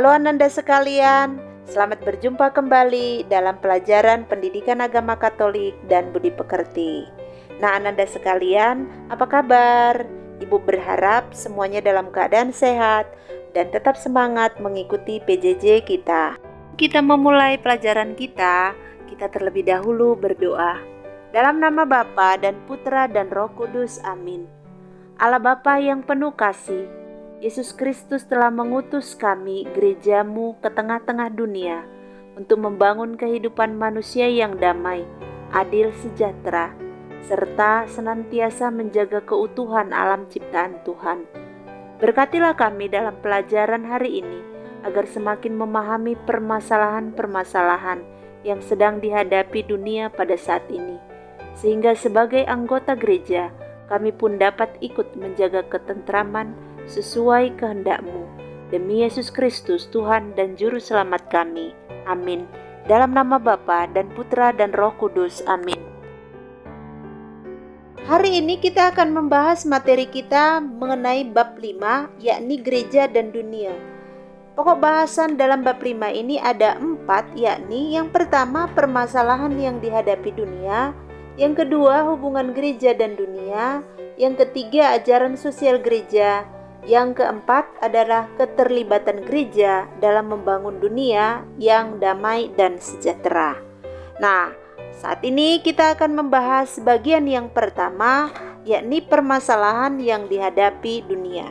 Halo Ananda sekalian, selamat berjumpa kembali dalam pelajaran Pendidikan Agama Katolik dan Budi Pekerti. Nah Ananda sekalian, apa kabar? Ibu berharap semuanya dalam keadaan sehat dan tetap semangat mengikuti PJJ kita. Kita memulai pelajaran kita terlebih dahulu berdoa. Dalam nama Bapa dan Putra dan Roh Kudus, amin. Allah Bapa yang penuh kasih, Yesus Kristus telah mengutus kami, gerejamu, ke tengah-tengah dunia untuk membangun kehidupan manusia yang damai, adil, sejahtera, serta senantiasa menjaga keutuhan alam ciptaan Tuhan. Berkatilah kami dalam pelajaran hari ini, agar semakin memahami permasalahan-permasalahan yang sedang dihadapi dunia pada saat ini, sehingga sebagai anggota gereja, kami pun dapat ikut menjaga ketentraman sesuai kehendak-Mu. Demi Yesus Kristus, Tuhan dan Juru Selamat kami. Amin. Dalam nama Bapa dan Putra dan Roh Kudus. Amin. Hari ini kita akan membahas materi kita mengenai bab 5, yakni gereja dan dunia. Pokok bahasan dalam bab 5 ini ada 4, yakni yang pertama permasalahan yang dihadapi dunia, yang kedua hubungan gereja dan dunia, yang ketiga ajaran sosial gereja, yang keempat adalah keterlibatan gereja dalam membangun dunia yang damai dan sejahtera. Nah, saat ini kita akan membahas bagian yang pertama, yakni permasalahan yang dihadapi dunia.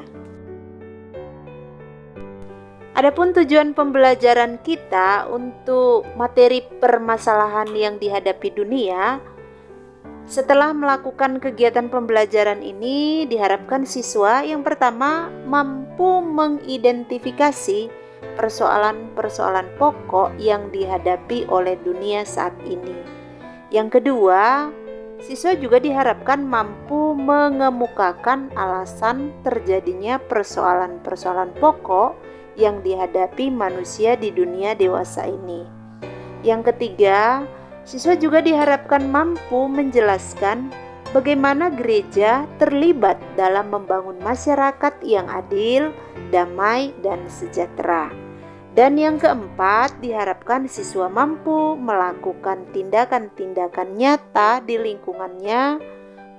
Adapun tujuan pembelajaran kita untuk materi permasalahan yang dihadapi dunia, setelah melakukan kegiatan pembelajaran ini, diharapkan siswa yang pertama mampu mengidentifikasi persoalan-persoalan pokok yang dihadapi oleh dunia saat ini. Yang kedua, siswa juga diharapkan mampu mengemukakan alasan terjadinya persoalan-persoalan pokok yang dihadapi manusia di dunia dewasa ini. Yang ketiga, siswa juga diharapkan mampu menjelaskan bagaimana gereja terlibat dalam membangun masyarakat yang adil, damai, dan sejahtera. Dan yang keempat, diharapkan siswa mampu melakukan tindakan-tindakan nyata di lingkungannya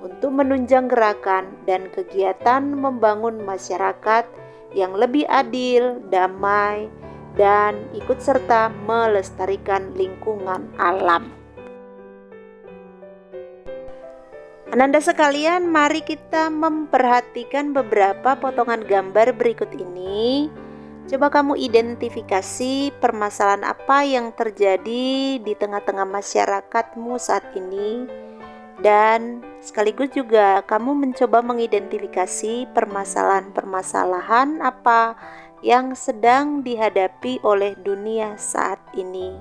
untuk menunjang gerakan dan kegiatan membangun masyarakat yang lebih adil, damai, dan ikut serta melestarikan lingkungan alam. Ananda sekalian, mari kita memperhatikan beberapa potongan gambar berikut ini. Coba kamu identifikasi permasalahan apa yang terjadi di tengah-tengah masyarakatmu saat ini, dan sekaligus juga kamu mencoba mengidentifikasi permasalahan-permasalahan apa yang sedang dihadapi oleh dunia saat ini.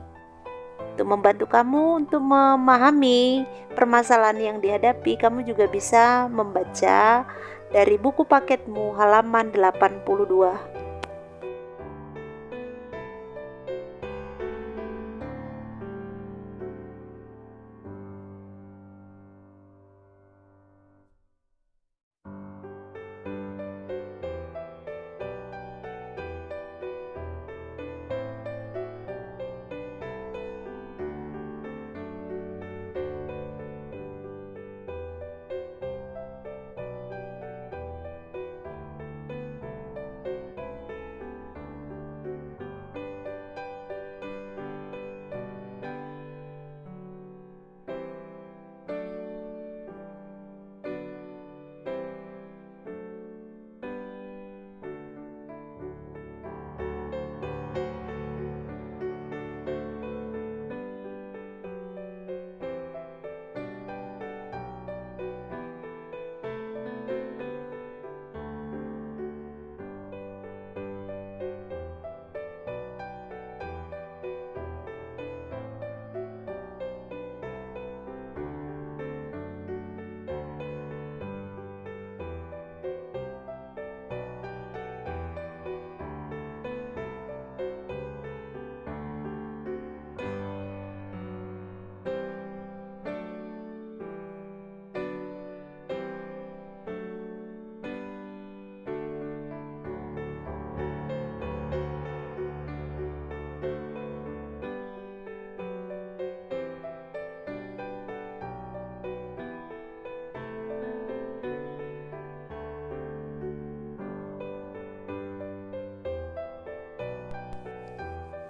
Untuk membantu kamu untuk memahami permasalahan yang dihadapi, kamu juga bisa membaca dari buku paketmu halaman 82.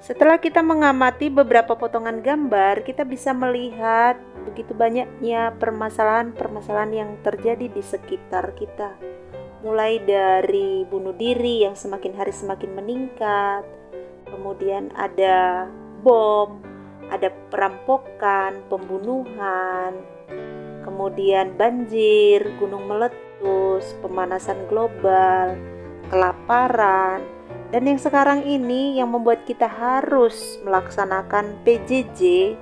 Setelah kita mengamati beberapa potongan gambar, kita bisa melihat begitu banyaknya permasalahan-permasalahan yang terjadi di sekitar kita. Mulai dari bunuh diri yang semakin hari semakin meningkat, kemudian ada bom, ada perampokan, pembunuhan, kemudian banjir, gunung meletus, pemanasan global, kelaparan, dan yang sekarang ini yang membuat kita harus melaksanakan PJJ,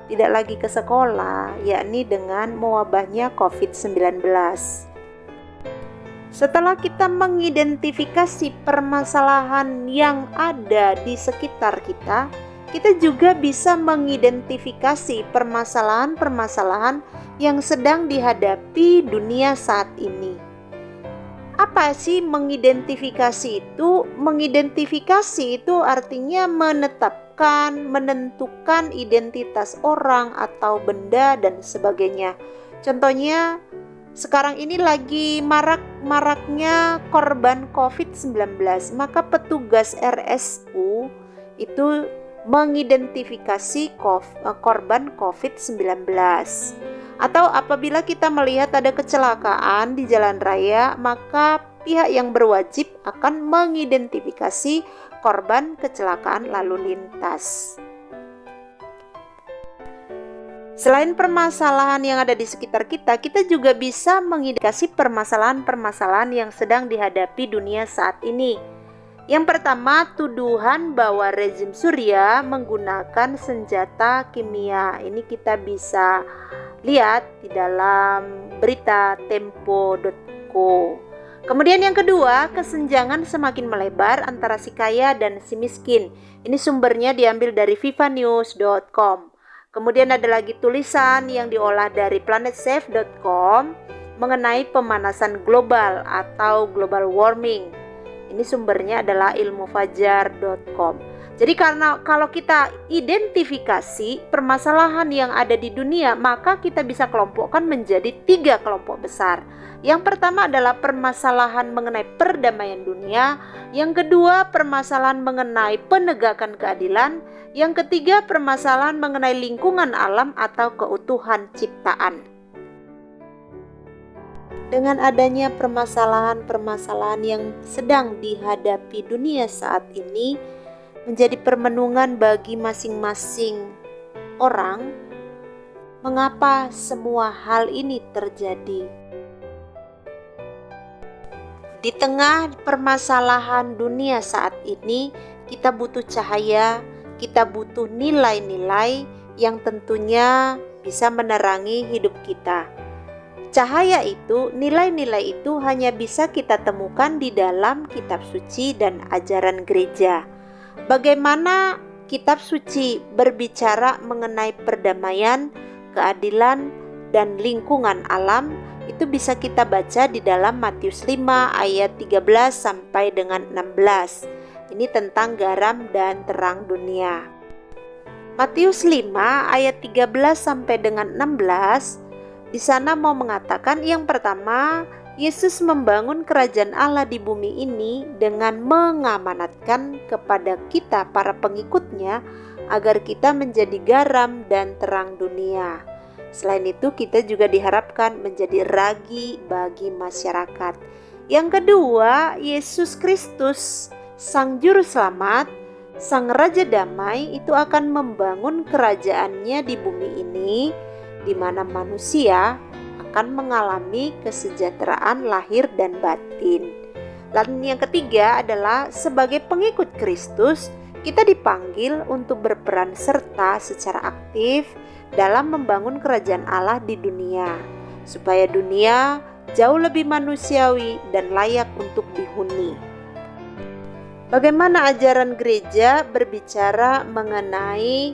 tidak lagi ke sekolah, yakni dengan mewabahnya COVID-19. Setelah kita mengidentifikasi permasalahan yang ada di sekitar kita, kita juga bisa mengidentifikasi permasalahan-permasalahan yang sedang dihadapi dunia saat ini. Apa sih mengidentifikasi itu? Mengidentifikasi itu artinya menentukan identitas orang atau benda dan sebagainya. Contohnya, sekarang ini lagi maraknya korban COVID-19, maka petugas RSU itu mengidentifikasi korban COVID-19. Atau apabila kita melihat ada kecelakaan di jalan raya, maka pihak yang berwajib akan mengidentifikasi korban kecelakaan lalu lintas. Selain permasalahan yang ada di sekitar kita, kita juga bisa mengidentifikasi permasalahan-permasalahan yang sedang dihadapi dunia saat ini. Yang pertama, tuduhan bahwa rezim Suriah menggunakan senjata kimia. Ini kita bisa lihat di dalam berita tempo.co. Kemudian yang kedua, kesenjangan semakin melebar antara si kaya dan si miskin. Ini sumbernya diambil dari vivanews.com. Kemudian ada lagi tulisan yang diolah dari planetsafe.com mengenai pemanasan global atau global warming. Ini sumbernya adalah ilmufajar.com. Jadi kalau kita identifikasi permasalahan yang ada di dunia, maka kita bisa kelompokkan menjadi 3 kelompok besar. Yang pertama adalah permasalahan mengenai perdamaian dunia. Yang kedua, permasalahan mengenai penegakan keadilan. Yang ketiga, permasalahan mengenai lingkungan alam atau keutuhan ciptaan. Dengan adanya permasalahan-permasalahan yang sedang dihadapi dunia saat ini, menjadi permenungan bagi masing-masing orang mengapa semua hal ini terjadi. Di tengah permasalahan dunia saat ini, kita butuh cahaya, kita butuh nilai-nilai yang tentunya bisa menerangi hidup kita. Cahaya itu, nilai-nilai itu hanya bisa kita temukan di dalam kitab suci dan ajaran gereja. Bagaimana kitab suci berbicara mengenai perdamaian, keadilan, dan lingkungan alam, itu bisa kita baca di dalam Matius 5 ayat 13 sampai dengan 16. Ini tentang garam dan terang dunia. Matius 5 ayat 13 sampai dengan 16, di sana mau mengatakan yang pertama, Yesus membangun kerajaan Allah di bumi ini dengan mengamanatkan kepada kita para pengikutnya agar kita menjadi garam dan terang dunia. Selain itu kita juga diharapkan menjadi ragi bagi masyarakat. Yang kedua, Yesus Kristus, Sang Juru Selamat, Sang Raja Damai itu akan membangun kerajaannya di bumi ini, di mana manusia akan mengalami kesejahteraan lahir dan batin. Lalu yang ketiga adalah sebagai pengikut Kristus, kita dipanggil untuk berperan serta secara aktif dalam membangun kerajaan Allah di dunia, supaya dunia jauh lebih manusiawi dan layak untuk dihuni. Bagaimana ajaran gereja berbicara mengenai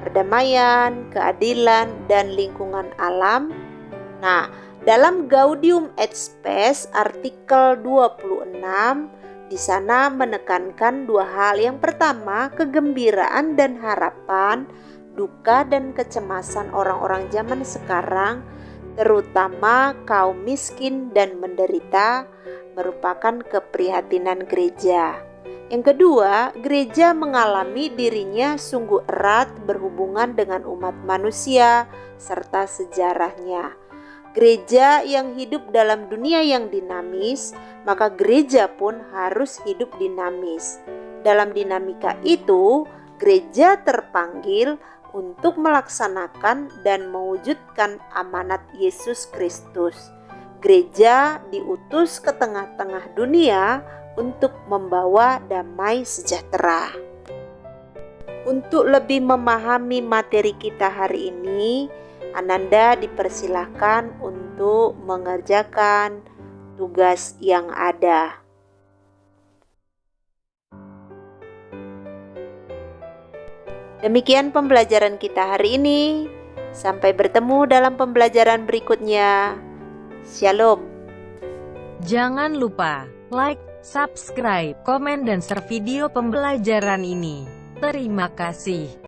perdamaian, keadilan, dan lingkungan alam? Nah, dalam Gaudium et Spes artikel 26, di sana menekankan 2 hal. Yang pertama, kegembiraan dan harapan, duka dan kecemasan orang-orang zaman sekarang, terutama kaum miskin dan menderita, merupakan keprihatinan gereja. Yang kedua, gereja mengalami dirinya sungguh erat berhubungan dengan umat manusia serta sejarahnya. Gereja yang hidup dalam dunia yang dinamis, maka gereja pun harus hidup dinamis. Dalam dinamika itu, gereja terpanggil untuk melaksanakan dan mewujudkan amanat Yesus Kristus. Gereja diutus ke tengah-tengah dunia untuk membawa damai sejahtera. Untuk lebih memahami materi kita hari ini, Ananda dipersilahkan untuk mengerjakan tugas yang ada. Demikian pembelajaran kita hari ini. Sampai bertemu dalam pembelajaran berikutnya. Shalom. Jangan lupa like, subscribe, komen dan share video pembelajaran ini. Terima kasih.